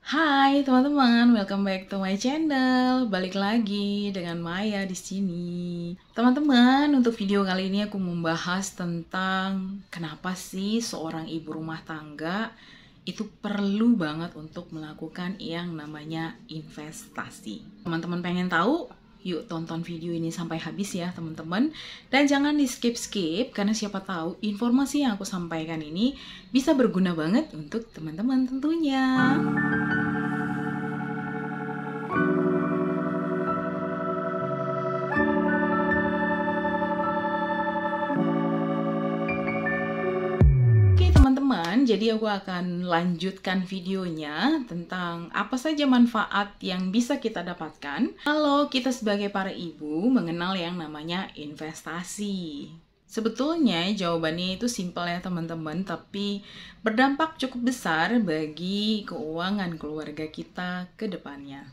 Hai teman-teman, welcome back to my channel. Balik lagi dengan Maya di sini. Teman-teman, untuk video kali ini aku membahas tentang kenapa sih seorang ibu rumah tangga itu perlu banget untuk melakukan yang namanya investasi. Teman-teman pengen tahu? Yuk tonton video ini sampai habis ya teman-teman. Dan jangan di skip-skip karena siapa tahu informasi yang aku sampaikan ini bisa berguna banget untuk teman-teman tentunya. Oke teman-teman, jadi aku akan lanjutkan videonya tentang apa saja manfaat yang bisa kita dapatkan kalau kita sebagai para ibu mengenal yang namanya investasi. Sebetulnya jawabannya itu simpel ya teman-teman, tapi berdampak cukup besar bagi keuangan keluarga kita ke depannya.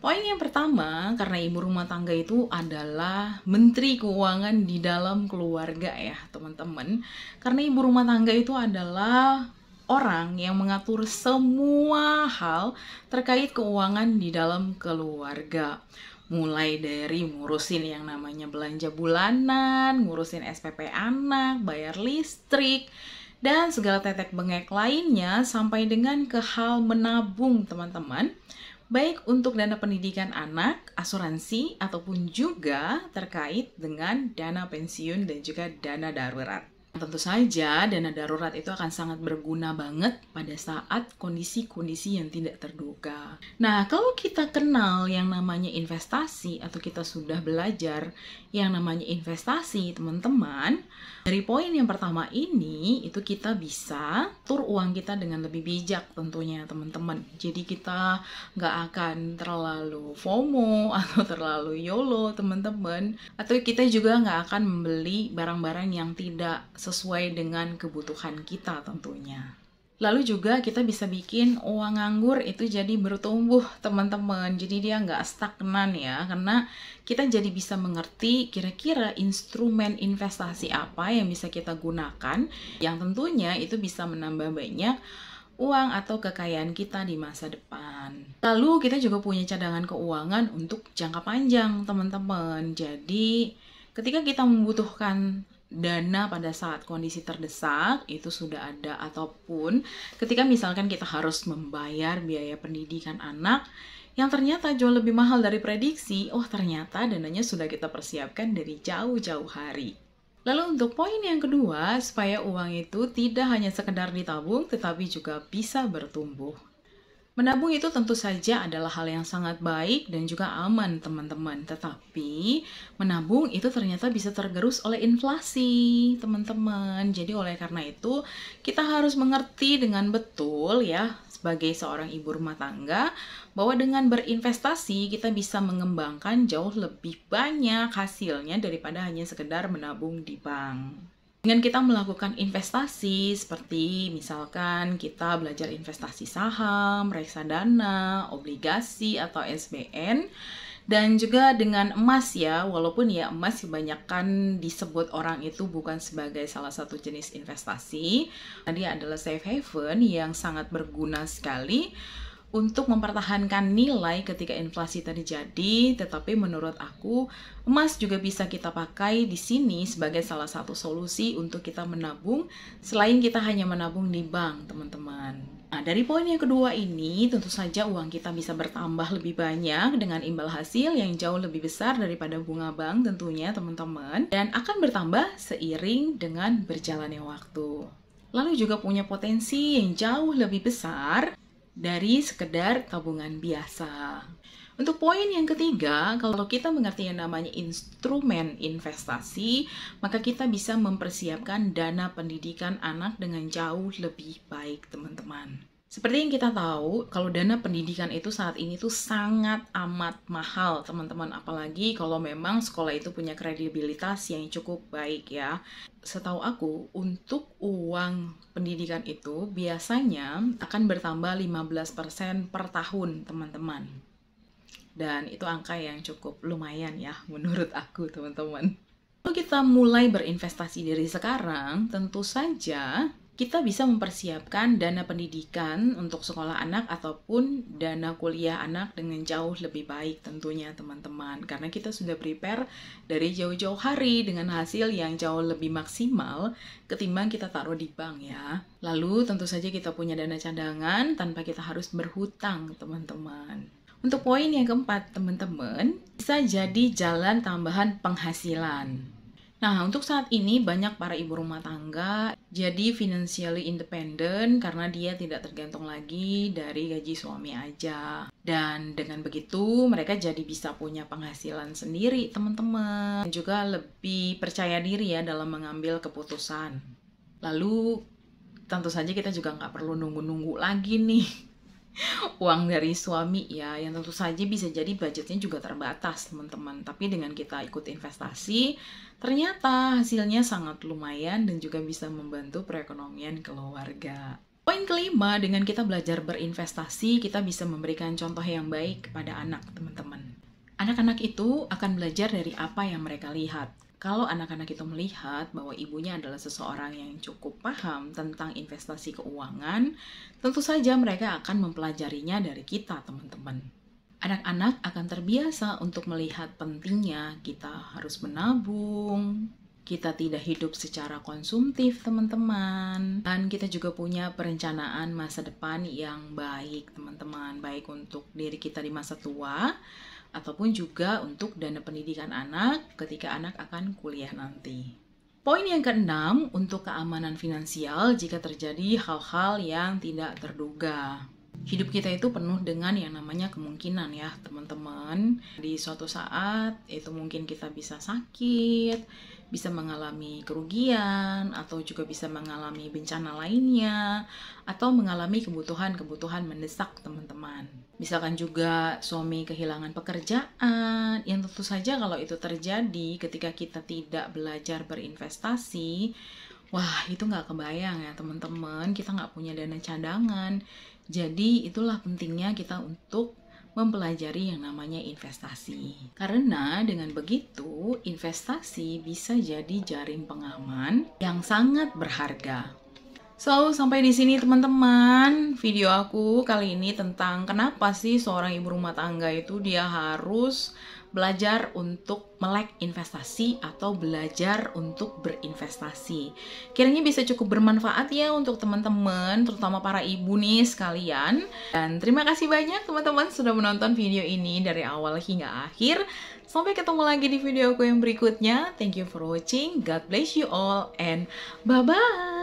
Poin yang pertama, karena ibu rumah tangga itu adalah menteri keuangan di dalam keluarga ya teman-teman. Karena ibu rumah tangga itu adalah orang yang mengatur semua hal terkait keuangan di dalam keluarga. Mulai dari ngurusin yang namanya belanja bulanan, ngurusin SPP anak, bayar listrik, dan segala tetek bengek lainnya sampai dengan ke hal menabung teman-teman. Baik untuk dana pendidikan anak, asuransi, ataupun juga terkait dengan dana pensiun dan juga dana darurat. Tentu saja dana darurat itu akan sangat berguna banget pada saat kondisi-kondisi yang tidak terduga. Nah, kalau kita kenal yang namanya investasi atau kita sudah belajar yang namanya investasi, teman-teman, dari poin yang pertama ini, itu kita bisa atur uang kita dengan lebih bijak tentunya teman-teman. Jadi kita nggak akan terlalu FOMO atau terlalu YOLO teman-teman. Atau kita juga nggak akan membeli barang-barang yang tidak sesuai dengan kebutuhan kita tentunya. Lalu juga kita bisa bikin uang nganggur itu jadi bertumbuh teman-teman. Jadi dia nggak stagnan ya, karena kita jadi bisa mengerti kira-kira instrumen investasi apa yang bisa kita gunakan, yang tentunya itu bisa menambah banyak uang atau kekayaan kita di masa depan. Lalu kita juga punya cadangan keuangan untuk jangka panjang teman-teman. Jadi ketika kita membutuhkan dana pada saat kondisi terdesak itu sudah ada, ataupun ketika misalkan kita harus membayar biaya pendidikan anak yang ternyata jauh lebih mahal dari prediksi, oh ternyata dananya sudah kita persiapkan dari jauh-jauh hari. Lalu untuk poin yang kedua, supaya uang itu tidak hanya sekedar ditabung tetapi juga bisa bertumbuh. Menabung itu tentu saja adalah hal yang sangat baik dan juga aman teman-teman. Tetapi menabung itu ternyata bisa tergerus oleh inflasi teman-teman. Jadi oleh karena itu kita harus mengerti dengan betul ya sebagai seorang ibu rumah tangga bahwa dengan berinvestasi kita bisa mengembangkan jauh lebih banyak hasilnya daripada hanya sekedar menabung di bank. Dengan kita melakukan investasi seperti misalkan kita belajar investasi saham, reksadana, obligasi atau SBN, dan juga dengan emas ya, walaupun ya emas kebanyakan disebut orang itu bukan sebagai salah satu jenis investasi. Dia adalah safe haven yang sangat berguna sekali untuk mempertahankan nilai ketika inflasi terjadi, tetapi menurut aku emas juga bisa kita pakai di sini sebagai salah satu solusi untuk kita menabung selain kita hanya menabung di bank, teman-teman. Nah, dari poin yang kedua ini, tentu saja uang kita bisa bertambah lebih banyak dengan imbal hasil yang jauh lebih besar daripada bunga bank tentunya, teman-teman, dan akan bertambah seiring dengan berjalannya waktu. Lalu juga punya potensi yang jauh lebih besar dari sekedar tabungan biasa. Untuk poin yang ketiga, kalau kita mengerti yang namanya instrumen investasi, maka kita bisa mempersiapkan dana pendidikan anak dengan jauh lebih baik, teman-teman. Seperti yang kita tahu, kalau dana pendidikan itu saat ini tuh sangat amat mahal, teman-teman. Apalagi kalau memang sekolah itu punya kredibilitas yang cukup baik ya. Setahu aku, untuk uang pendidikan itu biasanya akan bertambah 15% per tahun, teman-teman. Dan itu angka yang cukup lumayan ya, menurut aku, teman-teman. Kalau kita mulai berinvestasi dari sekarang, tentu saja kita bisa mempersiapkan dana pendidikan untuk sekolah anak ataupun dana kuliah anak dengan jauh lebih baik tentunya teman-teman. Karena kita sudah prepare dari jauh-jauh hari dengan hasil yang jauh lebih maksimal ketimbang kita taruh di bank ya. Lalu tentu saja kita punya dana cadangan tanpa kita harus berhutang teman-teman. Untuk poin yang keempat teman-teman, bisa jadi jalan tambahan penghasilan. Nah, untuk saat ini banyak para ibu rumah tangga jadi financially independent karena dia tidak tergantung lagi dari gaji suami aja. Dan dengan begitu mereka jadi bisa punya penghasilan sendiri teman-teman. Juga lebih percaya diri ya dalam mengambil keputusan. Lalu tentu saja kita juga nggak perlu nunggu-nunggu lagi nih uang dari suami ya, yang tentu saja bisa jadi budgetnya juga terbatas teman-teman. Tapi dengan kita ikut investasi, ternyata hasilnya sangat lumayan dan juga bisa membantu perekonomian keluarga. Poin kelima, dengan kita belajar berinvestasi, kita bisa memberikan contoh yang baik kepada anak teman-teman. Anak-anak itu akan belajar dari apa yang mereka lihat. Kalau anak-anak itu melihat bahwa ibunya adalah seseorang yang cukup paham tentang investasi keuangan, tentu saja mereka akan mempelajarinya dari kita, teman-teman. Anak-anak akan terbiasa untuk melihat pentingnya kita harus menabung, kita tidak hidup secara konsumtif, teman-teman. Dan kita juga punya perencanaan masa depan yang baik, teman-teman. Baik untuk diri kita di masa tua, ataupun juga untuk dana pendidikan anak ketika anak akan kuliah nanti. Poin yang keenam, untuk keamanan finansial jika terjadi hal-hal yang tidak terduga. Hidup kita itu penuh dengan yang namanya kemungkinan ya teman-teman. Di suatu saat itu mungkin kita bisa sakit, bisa mengalami kerugian, atau juga bisa mengalami bencana lainnya, atau mengalami kebutuhan-kebutuhan mendesak teman-teman. Misalkan juga suami kehilangan pekerjaan, yang tentu saja kalau itu terjadi ketika kita tidak belajar berinvestasi, wah itu nggak kebayang ya teman-teman, kita nggak punya dana cadangan. Jadi itulah pentingnya kita untuk mempelajari yang namanya investasi. Karena dengan begitu, investasi bisa jadi jaring pengaman yang sangat berharga. So, sampai di sini teman-teman video aku kali ini tentang kenapa sih seorang ibu rumah tangga itu dia harus belajar untuk melek investasi atau belajar untuk berinvestasi. Kiranya bisa cukup bermanfaat ya untuk teman-teman, terutama para ibu nih sekalian. Dan terima kasih banyak teman-teman sudah menonton video ini dari awal hingga akhir. Sampai ketemu lagi di video aku yang berikutnya. Thank you for watching. God bless you all and bye-bye.